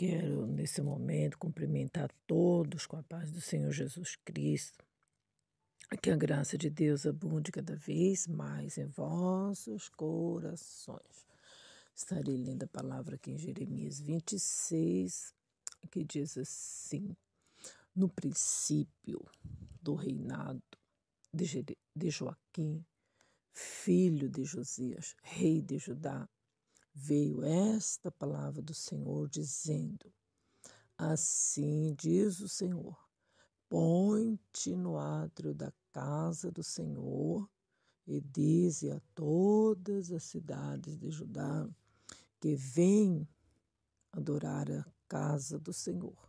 Quero, nesse momento, cumprimentar todos com a paz do Senhor Jesus Cristo. Que a graça de Deus abunde cada vez mais em vossos corações. Estarei lendo a palavra aqui em Jeremias 26, que diz assim: no princípio do reinado de Joaquim, filho de Josias, rei de Judá, veio esta palavra do Senhor, dizendo: assim diz o Senhor, põe-te no átrio da casa do Senhor e dize a todas as cidades de Judá que vêm adorar a casa do Senhor.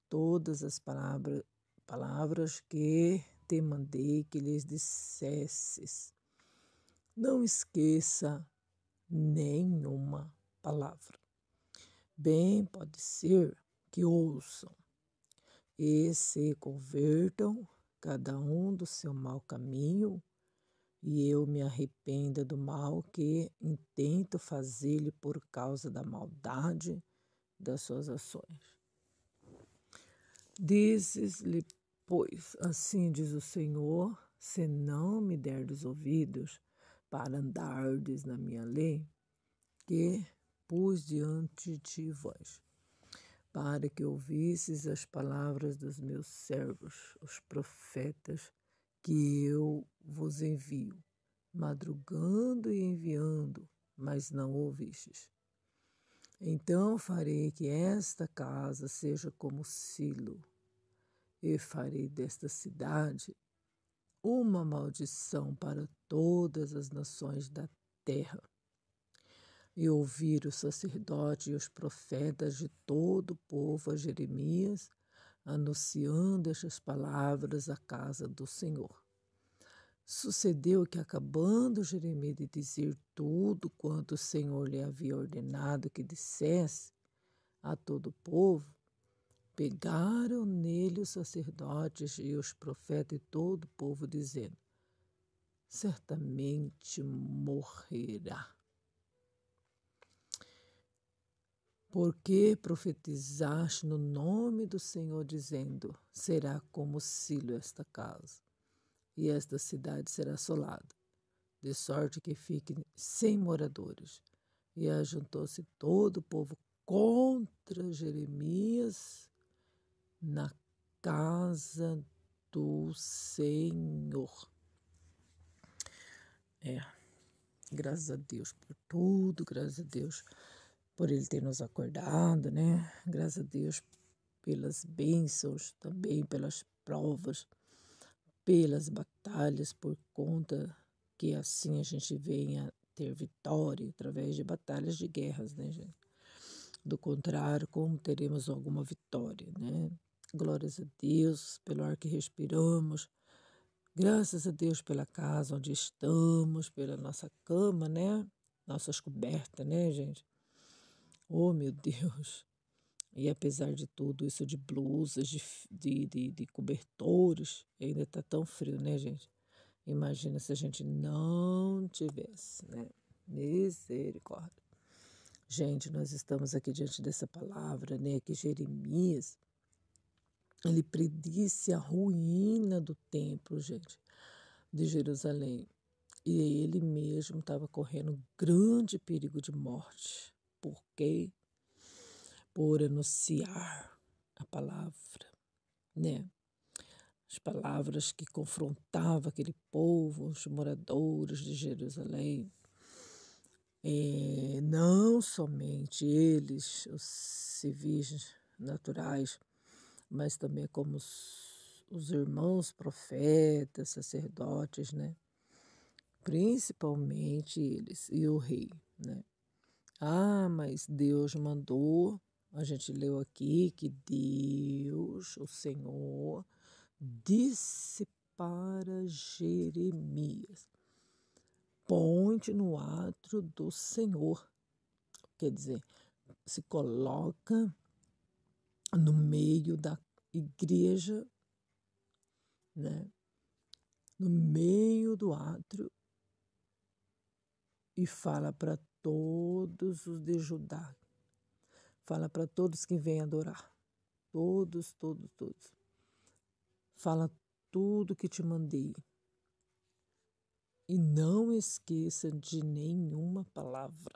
Todas as palavras que te mandei que lhes dissesses. Não esqueça nenhuma palavra. Bem pode ser que ouçam e se convertam, cada um do seu mau caminho, e eu me arrependa do mal que intento fazer-lhe por causa da maldade das suas ações. Dizes-lhe, pois, assim diz o Senhor, se não me derdes ouvidos para andardes na minha lei, que pus diante de vós, para que ouvisses as palavras dos meus servos, os profetas, que eu vos envio, madrugando e enviando, mas não ouvistes. Então farei que esta casa seja como Silo, e farei desta cidade uma maldição para todas as nações da terra. E ouviram o sacerdote e os profetas de todo o povo a Jeremias, anunciando estas palavras à casa do Senhor. Sucedeu que, acabando Jeremias de dizer tudo quanto o Senhor lhe havia ordenado que dissesse a todo o povo, pegaram nele os sacerdotes e os profetas e todo o povo, dizendo: certamente morrerá. Porque profetizaste no nome do Senhor, dizendo: será como Silo esta casa, e esta cidade será assolada, de sorte que fique sem moradores. E ajuntou-se todo o povo contra Jeremias na casa do Senhor. Graças a Deus por tudo, graças a Deus por Ele ter nos acordado, né? Graças a Deus pelas bênçãos, também pelas provas, pelas batalhas, por conta que assim a gente venha ter vitória através de batalhas, de guerras, né, gente? Do contrário, como teremos alguma vitória, né? Glórias a Deus pelo ar que respiramos, graças a Deus pela casa onde estamos, pela nossa cama, né? Nossas cobertas, né, gente? Oh, meu Deus! E apesar de tudo isso, de blusas, de cobertores, ainda está tão frio, né, gente? Imagina se a gente não tivesse, né? Misericórdia. Gente, nós estamos aqui diante dessa palavra, né? Que Jeremias, ele predisse a ruína do templo, gente, de Jerusalém. E ele mesmo estava correndo grande perigo de morte. Por quê? Por anunciar a palavra, né? As palavras que confrontavam aquele povo, os moradores de Jerusalém. Não somente eles, os civis naturais, mas também como os irmãos profetas, sacerdotes, né? Principalmente eles e o rei, né? Ah, mas Deus mandou, a gente leu aqui que Deus, o Senhor, disse para Jeremias: põe-te no átrio do Senhor. Quer dizer, se coloca no meio da igreja, né? No meio do átrio, e fala para todos os de Judá: Fala para todos que vêm adorar. Todos, todos, todos. Fala tudo que te mandei. E não esqueça de nenhuma palavra.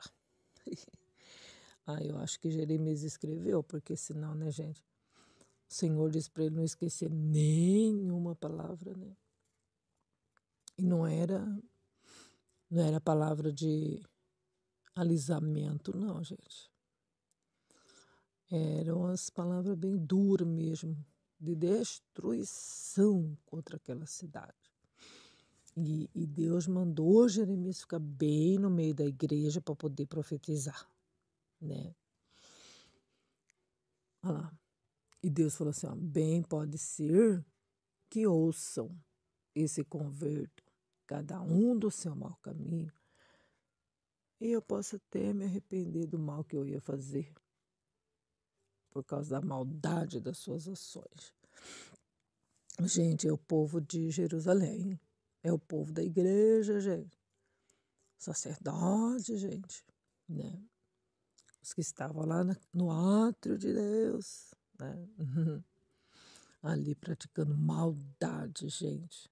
Eu acho que Jeremias escreveu, porque senão, né, gente? O Senhor diz para ele não esquecer nenhuma palavra, né? E não era palavra de alisamento, não, gente. Eram as palavras bem duras mesmo, de destruição contra aquela cidade. E Deus mandou Jeremias ficar bem no meio da igreja para poder profetizar, né? Olha lá. E Deus falou assim, ó, bem pode ser que ouçam e se convertam, cada um do seu mau caminho, e eu posso até me arrepender do mal que eu ia fazer, por causa da maldade das suas ações. Gente, é o povo de Jerusalém, é o povo da igreja, gente. Sacerdote, gente, né? Os que estavam lá no átrio de Deus, né? Ali praticando maldade, gente.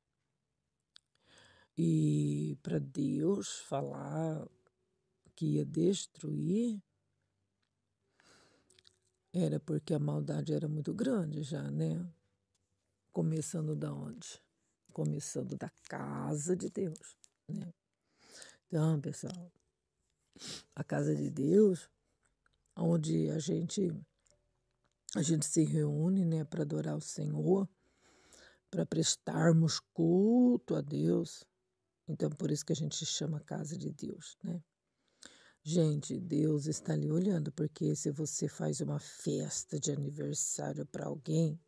E para Deus falar que ia destruir, era porque a maldade era muito grande já, né? Começando da onde? Começando da casa de Deus, né? Então, pessoal, a casa de Deus, onde a gente se reúne, né, para adorar o Senhor, para prestarmos culto a Deus. Então, por isso que a gente chama casa de Deus, né? Gente, Deus está ali olhando, porque se você faz uma festa de aniversário para alguém,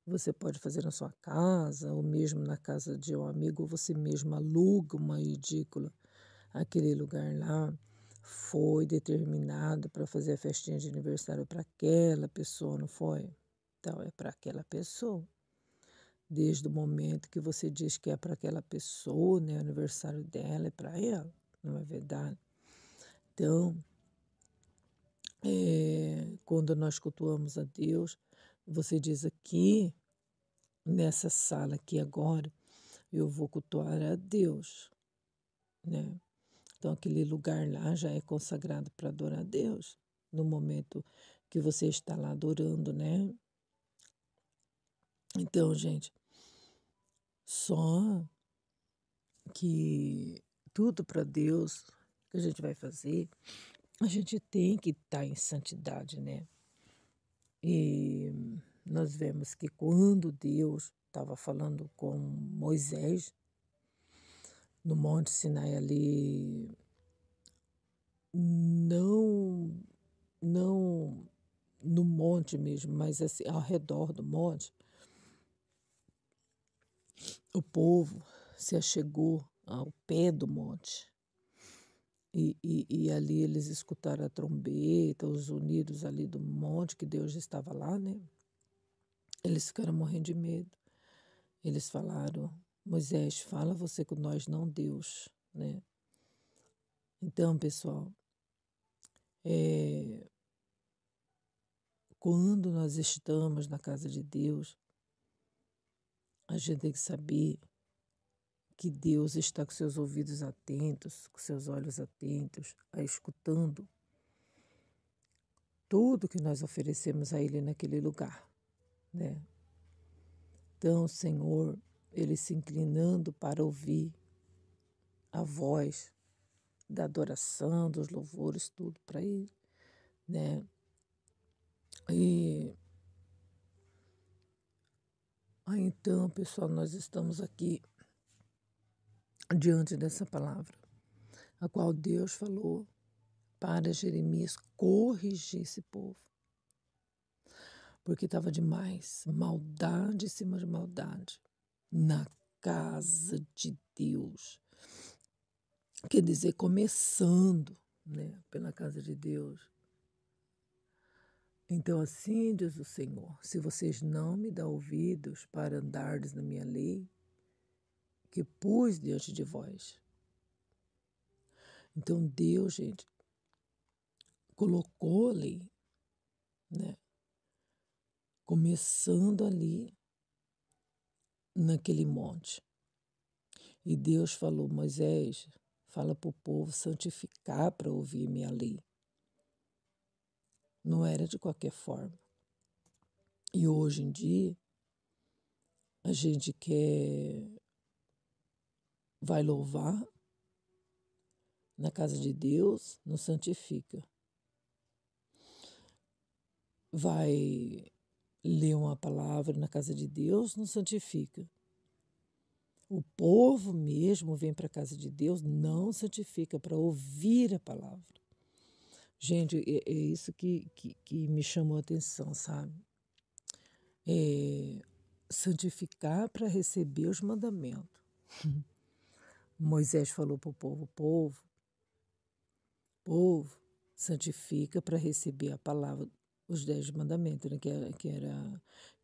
você pode fazer na sua casa, ou mesmo na casa de um amigo, ou você mesmo aluga uma edícula. Aquele lugar lá foi determinado para fazer a festinha de aniversário para aquela pessoa, não foi? Então, é para aquela pessoa. Desde o momento que você diz que é para aquela pessoa, né, o aniversário dela é para ela, não é verdade? Então, quando nós cultuamos a Deus, você diz aqui, nessa sala aqui agora, eu vou cultuar a Deus, né? Então, aquele lugar lá já é consagrado para adorar a Deus, no momento que você está lá adorando, né? Então, gente, só que tudo para Deus que a gente vai fazer, a gente tem que estar em santidade, né? E nós vemos que quando Deus estava falando com Moisés, no Monte Sinai ali, não, não no monte mesmo, mas assim, ao redor do monte, o povo se achegou ao pé do monte. E ali eles escutaram a trombeta, os unidos ali do monte, que Deus estava lá, né? Eles ficaram morrendo de medo. Eles falaram, Moisés, fala você com nós, não Deus, né? Então, pessoal, quando nós estamos na casa de Deus, a gente tem que saber que Deus está com seus ouvidos atentos, com seus olhos atentos, escutando tudo que nós oferecemos a Ele naquele lugar, né? Então, o Senhor, Ele se inclinando para ouvir a voz da adoração, dos louvores, tudo para Ele, né? E então, pessoal, nós estamos aqui diante dessa palavra, a qual Deus falou para Jeremias corrigir esse povo, porque estava demais, maldade em cima de maldade, na casa de Deus. Quer dizer, começando, né, pela casa de Deus. Então, assim diz o Senhor, se vocês não me dão ouvidos para andardes na minha lei, que pus diante de vós. Então, Deus, gente, colocou a lei, começando ali naquele monte. E Deus falou: Moisés, fala para o povo santificar para ouvir minha lei. Não era de qualquer forma. E hoje em dia, a gente vai louvar na casa de Deus, não santifica. Vai ler uma palavra na casa de Deus, não santifica. O povo mesmo vem para a casa de Deus, não santifica para ouvir a palavra. Gente, é isso que me chamou a atenção, sabe? Santificar para receber os mandamentos. Moisés falou para o povo, santifica para receber a palavra, os 10 mandamentos, né?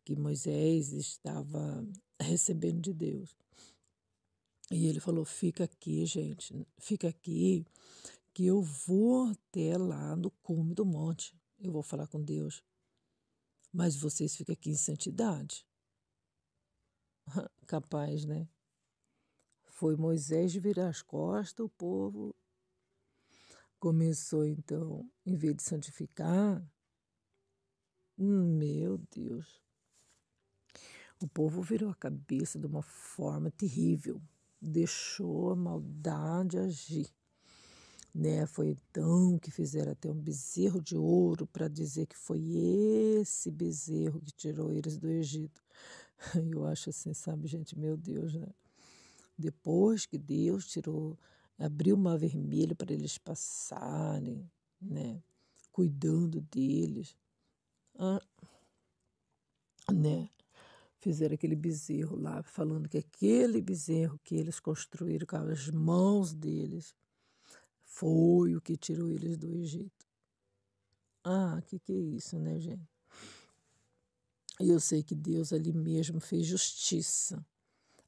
Que Moisés estava recebendo de Deus. E ele falou: fica aqui, gente, fica aqui, que eu vou até lá no cume do monte. Eu vou falar com Deus. Mas vocês ficam aqui em santidade. Capaz, né? Foi Moisés virar as costas, o povo começou, então, em vez de santificar, meu Deus, o povo virou a cabeça de uma forma terrível, deixou a maldade agir. Né? Foi então que fizeram até um bezerro de ouro para dizer que foi esse bezerro que tirou eles do Egito. Eu acho assim, sabe, gente, meu Deus, né? Depois que Deus abriu o mar vermelho para eles passarem, né? Cuidando deles, né? Fizeram aquele bezerro lá, falando que aquele bezerro que eles construíram com as mãos deles foi o que tirou eles do Egito. Que é isso, né, gente? E eu sei que Deus ali mesmo fez justiça.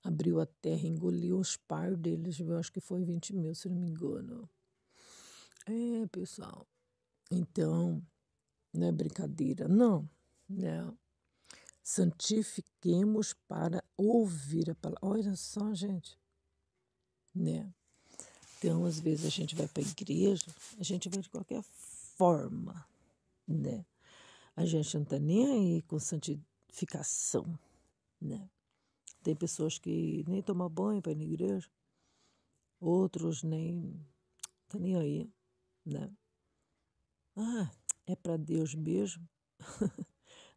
Abriu a terra, engoliu os par deles, eu acho que foi 20 mil, se não me engano. Pessoal. Então, não é brincadeira, não. Né? Santifiquemos para ouvir a palavra. Olha só, gente. Né? Então, às vezes a gente vai para a igreja, a gente vai de qualquer forma, né? A gente não está nem aí com santificação, né? Tem pessoas que nem tomam banho para ir na igreja, outros nem estão nem aí, né? É para Deus mesmo?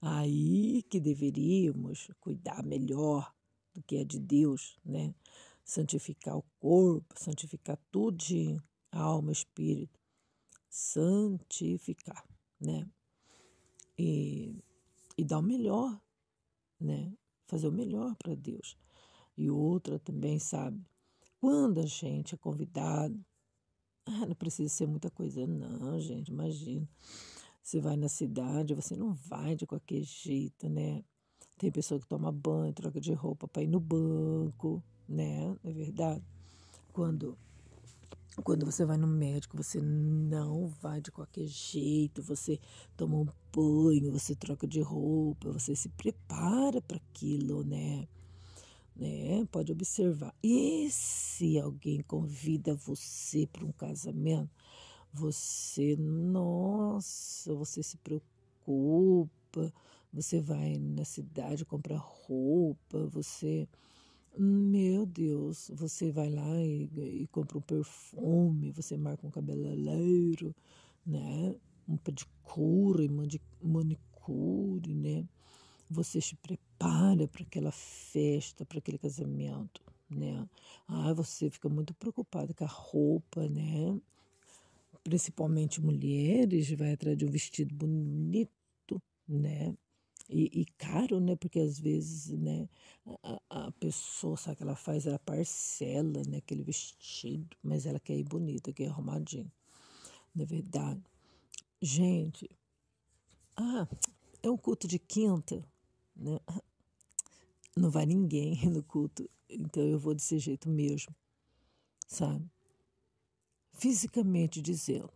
Aí que deveríamos cuidar melhor do que é de Deus, né? Santificar o corpo, santificar tudo de alma, espírito, santificar, né? E dar o melhor, né? Fazer o melhor para Deus. E outra também, sabe? Quando a gente é convidado, não precisa ser muita coisa, não, gente, imagina. Você vai na cidade, você não vai de qualquer jeito, né? Tem pessoa que toma banho, troca de roupa para ir no banco, né? Não é verdade? Quando você vai no médico, você não vai de qualquer jeito, você toma um banho, você troca de roupa, você se prepara para aquilo, né? Pode observar. E se alguém convida você para um casamento, nossa, você se preocupa, você vai na cidade comprar roupa, meu Deus, você vai lá e compra um perfume, você marca um cabeleireiro, né? Um pedicure, manicure, né? Você se prepara para aquela festa, para aquele casamento, né? Você fica muito preocupada com a roupa, né? Principalmente mulheres, vai atrás de um vestido bonito, né? E caro, né? Porque às vezes, né, a pessoa, sabe o que ela faz? Ela parcela, né, aquele vestido, mas ela quer ir bonita, quer ir arrumadinho. Não é verdade? Gente, é um culto de quinta, né? Não vai ninguém no culto, então eu vou desse jeito mesmo, sabe? Fisicamente dizendo,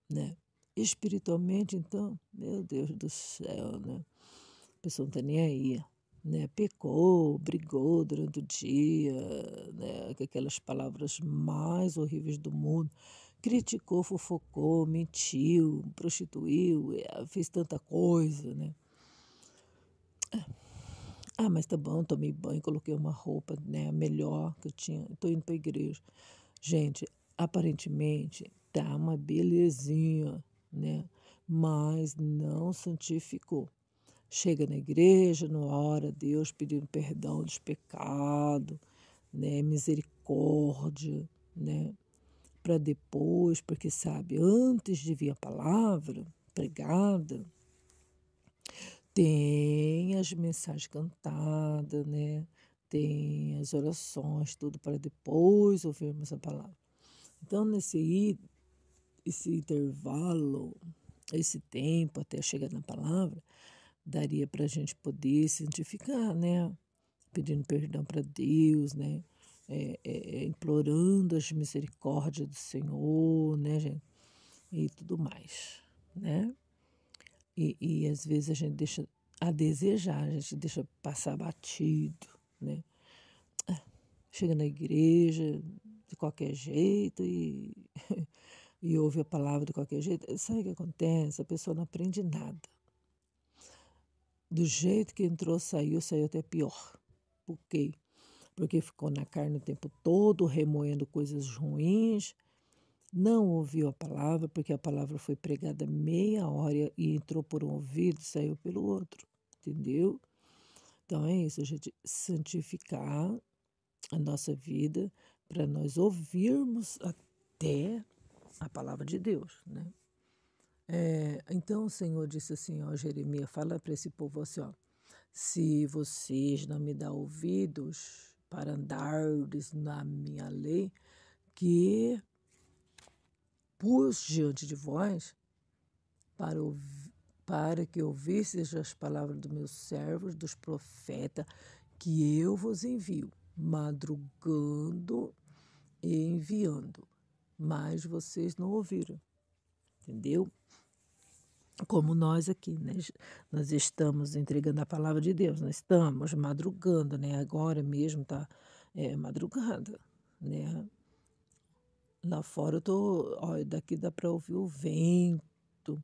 né? Espiritualmente, então, meu Deus do céu, né? A pessoa não está nem aí, né? Pecou, brigou durante o dia, né? Com aquelas palavras mais horríveis do mundo. Criticou, fofocou, mentiu, prostituiu, fez tanta coisa, né? Ah, mas tá bom, tomei banho, coloquei uma roupa, né, melhor que eu tinha, tô indo para a igreja. Gente, aparentemente tá uma belezinha, né? Mas não santificou. Chega na igreja, não ora a Deus pedindo perdão dos pecados, né? Misericórdia, né? Para depois, porque sabe, antes de vir a palavra pregada, tem as mensagens cantadas, né? Tem as orações, tudo para depois ouvirmos a palavra. Então, esse intervalo, esse tempo até chegar na palavra, daria para a gente poder santificar, né? Pedindo perdão para Deus, né? Implorando as misericórdias do Senhor, né, gente? E tudo mais, né? E às vezes a gente deixa a desejar, a gente deixa passar batido, né? Chega na igreja de qualquer jeito e ouve a palavra de qualquer jeito. Sabe o que acontece? A pessoa não aprende nada. Do jeito que entrou, saiu até pior. Por quê? Porque ficou na carne o tempo todo, remoendo coisas ruins, não ouviu a palavra, porque a palavra foi pregada meia hora e entrou por um ouvido e saiu pelo outro, entendeu? Então é isso, a gente santificar a nossa vida para nós ouvirmos até a palavra de Deus, né? Então o Senhor disse assim, ó, Jeremias, fala para esse povo assim, ó, se vocês não me dão ouvidos para andardes na minha lei, que pus diante de vós, para, para que ouvisseis as palavras dos meus servos, dos profetas, que eu vos envio, madrugando e enviando. Mas vocês não ouviram, entendeu? Como nós aqui, né? Nós estamos entregando a palavra de Deus, nós estamos madrugando, né? Agora mesmo tá madrugada, né? Lá fora eu tô, ó, daqui dá para ouvir o vento,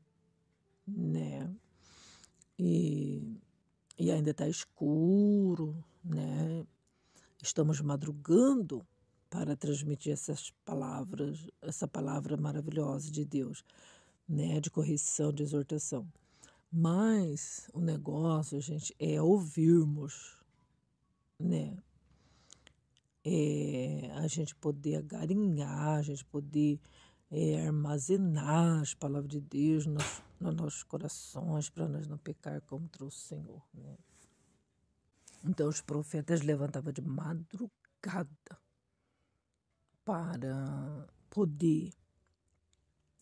né? E, e ainda está escuro, né? Estamos madrugando para transmitir essas palavras, essa palavra maravilhosa de Deus, né? De correção, de exortação. Mas o negócio, gente, é ouvirmos, né? A gente poder agarinhar, a gente poder armazenar as palavras de Deus nos nossos corações, para nós não pecar contra o Senhor, né? Então os profetas levantavam de madrugada para poder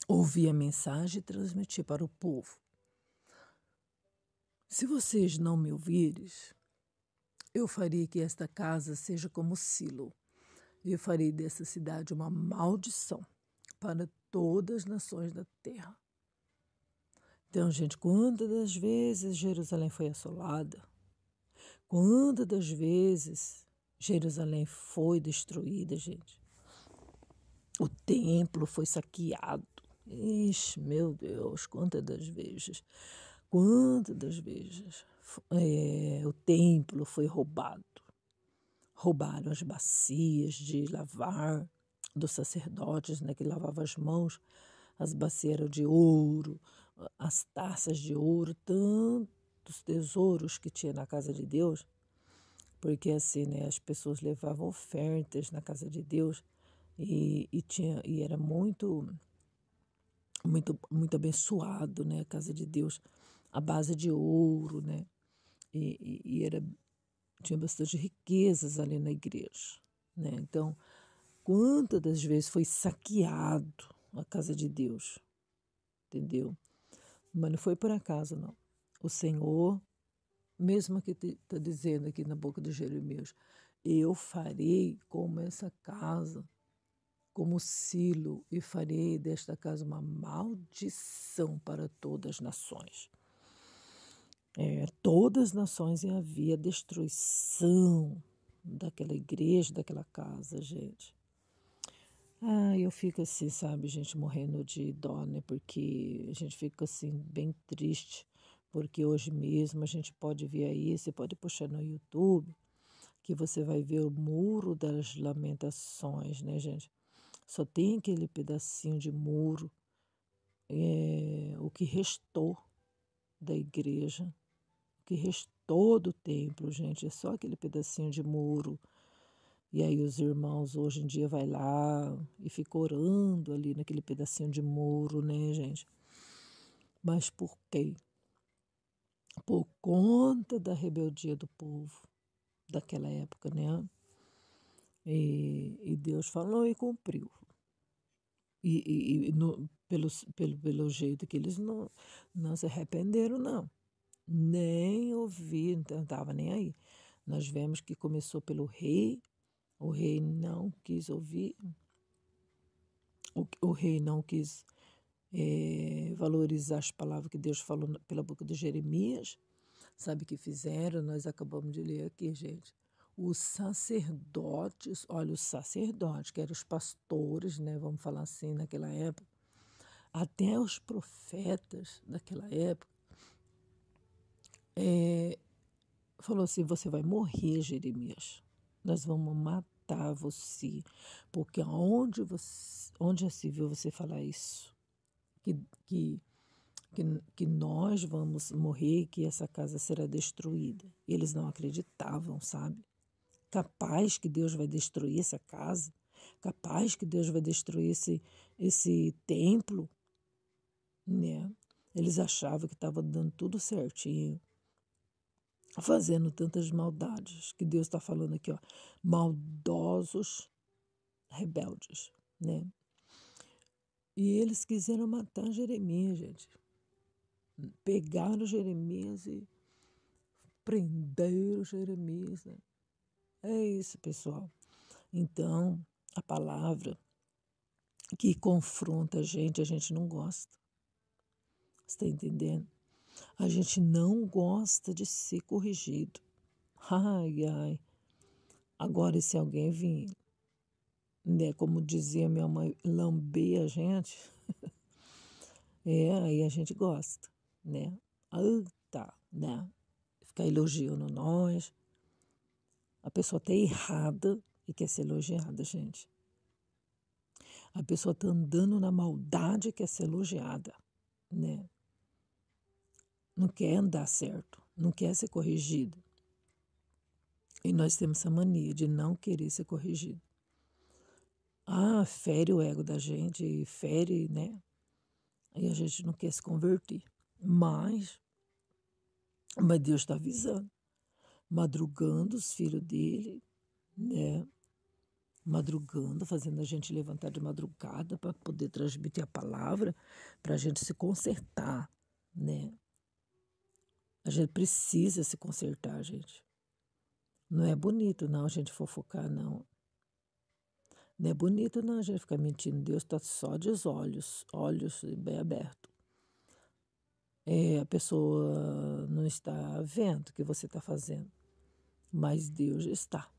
ouvir a mensagem e transmitir para o povo. Se vocês não me ouvires, eu farei que esta casa seja como Silo. Eu farei dessa cidade uma maldição para todas as nações da terra. Então, gente, quantas das vezes Jerusalém foi assolada? Quantas das vezes Jerusalém foi destruída, gente? O templo foi saqueado. Ixi, meu Deus, quantas das vezes? Quantas das vezes o templo foi roubado? Roubaram as bacias de lavar dos sacerdotes, né, que lavavam as mãos, as bacias eram de ouro, as taças de ouro, tantos tesouros que tinha na casa de Deus, porque assim, né, as pessoas levavam ofertas na casa de Deus e era muito abençoado, né, a casa de Deus, a base de ouro, né, tinha bastante riquezas ali na igreja, né? Então, quantas das vezes foi saqueado a casa de Deus, entendeu? Mas não foi por acaso, não. O Senhor, mesmo que está dizendo aqui na boca de Jeremias, eu farei como essa casa, como Silo, e farei desta casa uma maldição para todas as nações. Todas as nações ia haver a destruição daquela igreja, daquela casa, gente. Eu fico assim, sabe, gente, morrendo de dó, né? Porque a gente fica assim, bem triste, porque hoje mesmo a gente pode ver aí, você pode puxar no YouTube, que você vai ver o Muro das Lamentações, né, gente? Só tem aquele pedacinho de muro, o que restou da igreja, o que restou do templo, gente, é só aquele pedacinho de muro. E aí os irmãos hoje em dia vai lá e fica orando ali naquele pedacinho de muro, né, gente? Mas por quê? Por conta da rebeldia do povo daquela época, né? E Deus falou e cumpriu. Pelo jeito que eles não se arrependeram, não. Nem ouviram, não estava nem aí. Nós vemos que começou pelo rei, o rei não quis ouvir, o rei não quis valorizar as palavras que Deus falou pela boca de Jeremias. Sabe o que fizeram? Nós acabamos de ler aqui, gente. Os sacerdotes, olha, os sacerdotes, que eram os pastores, né? Vamos falar assim, naquela época, até os profetas daquela época, falou assim: você vai morrer, Jeremias. Nós vamos matar você. Porque onde já se viu você falar isso? Que, que, que nós vamos morrer, que essa casa será destruída. Eles não acreditavam, sabe? Capaz que Deus vai destruir essa casa, capaz que Deus vai destruir esse templo, né? Eles achavam que estava dando tudo certinho, fazendo tantas maldades, que Deus está falando aqui, ó, maldosos rebeldes, né? E eles quiseram matar Jeremias, gente. Pegaram Jeremias e prenderam Jeremias, né? É isso, pessoal. Então, a palavra que confronta a gente não gosta. Você está entendendo? A gente não gosta de ser corrigido. Ai, ai. Agora, se alguém vir, né, como dizia minha mãe, lamber a gente, aí a gente gosta, né? Tá, né? Ficar elogiando nós. A pessoa tá errada e quer ser elogiada, gente. A pessoa tá andando na maldade e quer ser elogiada, né? Não quer andar certo, não quer ser corrigido. E nós temos essa mania de não querer ser corrigido. Fere o ego da gente, fere, né? Aí a gente não quer se converter. Mas Deus está avisando. Madrugando os filhos dele, né? Madrugando, fazendo a gente levantar de madrugada para poder transmitir a palavra, para a gente se consertar, né? A gente precisa se consertar, gente. Não é bonito, não, a gente fofocar, não. Não é bonito, não, a gente ficar mentindo. Deus está só de olhos bem abertos. A pessoa não está vendo o que você está fazendo, mas Deus está.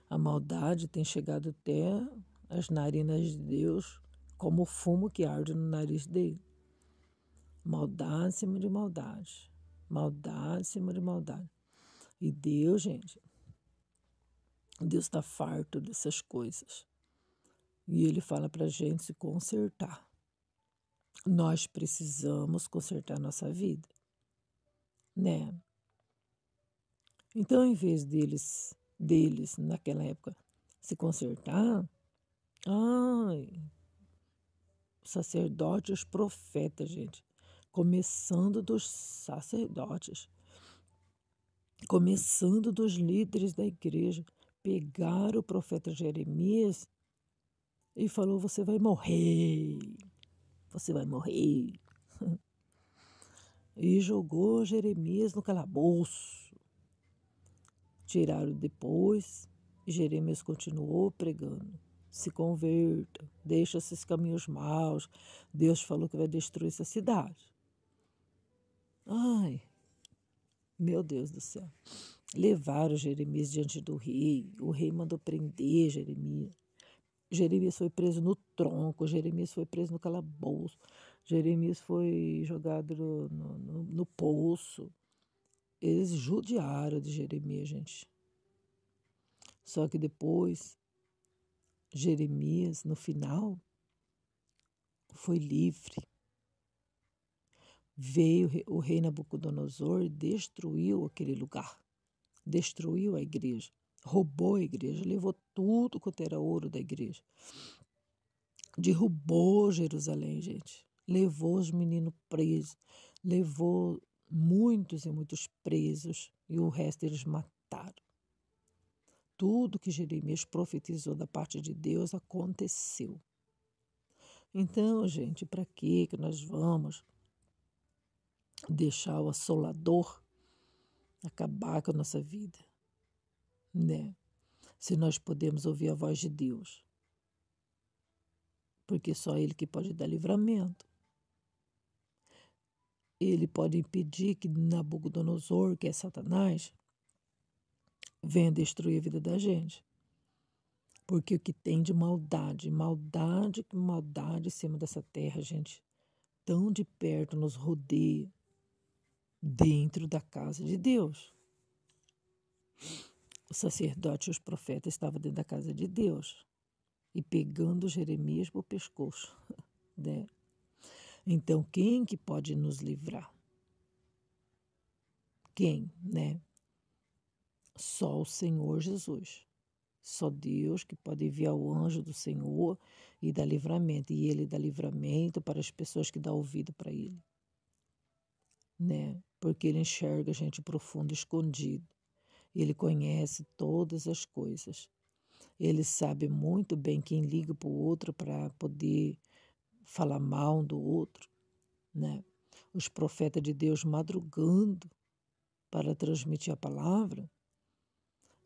A maldade tem chegado até as narinas de Deus, como o fumo que arde no nariz dele. Maldade em cima de maldade. Maldade em cima de maldade. E Deus, gente, Deus está farto dessas coisas. E Ele fala para a gente se consertar. Nós precisamos consertar nossa vida, né? Então, em vez deles naquela época se consertar, os sacerdotes, os profetas, gente, começando dos sacerdotes, começando dos líderes da igreja, pegaram o profeta Jeremias e falou: você vai morrer, você vai morrer. E jogou Jeremias no calabouço. Tiraram depois e Jeremias continuou pregando. Se converta, deixa esses caminhos maus. Deus falou que vai destruir essa cidade. Ai, meu Deus do céu. Levaram Jeremias diante do rei. O rei mandou prender Jeremias. Jeremias foi preso no tronco, Jeremias foi preso no calabouço, Jeremias foi jogado no poço. Eles judiaram de Jeremias, gente. Só que depois, Jeremias, no final, foi livre. Veio o rei Nabucodonosor e destruiu aquele lugar. Destruiu a igreja. Roubou a igreja, levou tudo quanto era ouro da igreja. Derrubou Jerusalém, gente. Levou os meninos presos. Levou muitos e muitos presos. E o resto eles mataram. Tudo que Jeremias profetizou da parte de Deus aconteceu. Então, gente, para que nós vamos deixar o assolador acabar com a nossa vida, né? Se nós podemos ouvir a voz de Deus. Porque só Ele que pode dar livramento. Ele pode impedir que Nabucodonosor, que é Satanás, venha destruir a vida da gente. Porque o que tem de maldade em cima dessa terra, gente, tão de perto nos rodeia, dentro da casa de Deus. O sacerdote e os profetas estavam dentro da casa de Deus e pegando Jeremias pelo pescoço, né? Então, quem que pode nos livrar? Quem, né? Só o Senhor Jesus. Só Deus que pode enviar o anjo do Senhor e dar livramento. E Ele dá livramento para as pessoas que dão ouvido para Ele, né? Porque Ele enxerga a gente profundo, escondido. Ele conhece todas as coisas. Ele sabe muito bem quem liga para o outro para poder falar mal um do outro, né? Os profetas de Deus madrugando para transmitir a palavra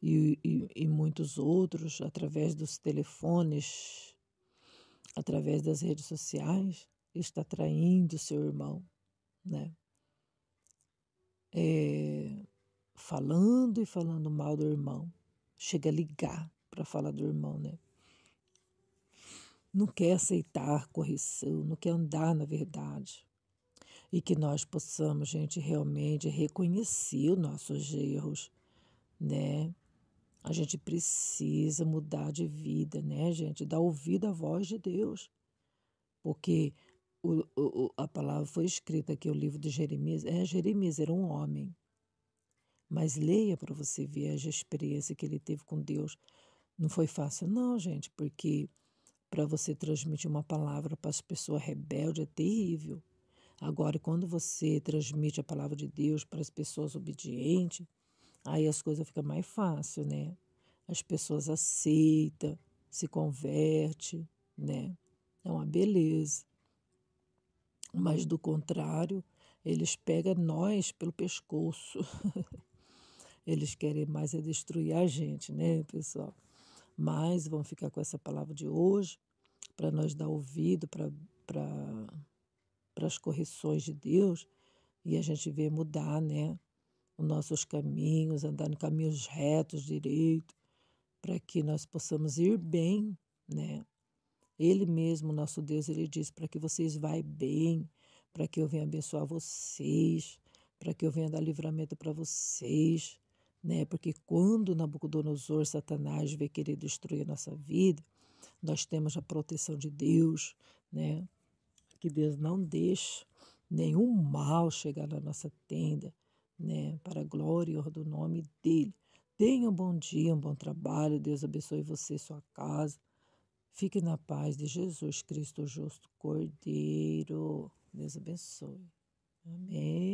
e muitos outros através dos telefones, através das redes sociais, está traindo seu irmão, né? Falando e falando mal do irmão. Chega a ligar para falar do irmão, né? Não quer aceitar correção, não quer andar na verdade. E que nós possamos, gente, realmente reconhecer os nossos erros, né? A gente precisa mudar de vida, né, gente? Dar ouvido à voz de Deus. Porque a palavra foi escrita aqui, o livro de Jeremias. Jeremias era um homem. Mas leia para você ver a experiência que ele teve com Deus. Não foi fácil, não, gente, porque para você transmitir uma palavra para as pessoas rebeldes é terrível. Agora, quando você transmite a palavra de Deus para as pessoas obedientes, aí as coisas ficam mais fáceis, né? As pessoas aceitam, se convertem, né? É uma beleza. Mas, do contrário, eles pegam nós pelo pescoço. Eles querem mais é destruir a gente, né, pessoal? Mas vamos ficar com essa palavra de hoje para nós dar ouvido para as correções de Deus e a gente ver mudar, né, os nossos caminhos, andar em caminhos retos, direitos, para que nós possamos ir bem, né? Ele mesmo, nosso Deus, ele diz para que vocês vá bem, para que eu venha abençoar vocês, para que eu venha dar livramento para vocês, né? Porque quando Nabucodonosor, Satanás, veio querer destruir a nossa vida, nós temos a proteção de Deus, né? Que Deus não deixe nenhum mal chegar na nossa tenda, né? Para a glória e honra do nome dEle. Tenha um bom dia, um bom trabalho. Deus abençoe você e sua casa. Fique na paz de Jesus Cristo, justo Cordeiro. Deus abençoe. Amém.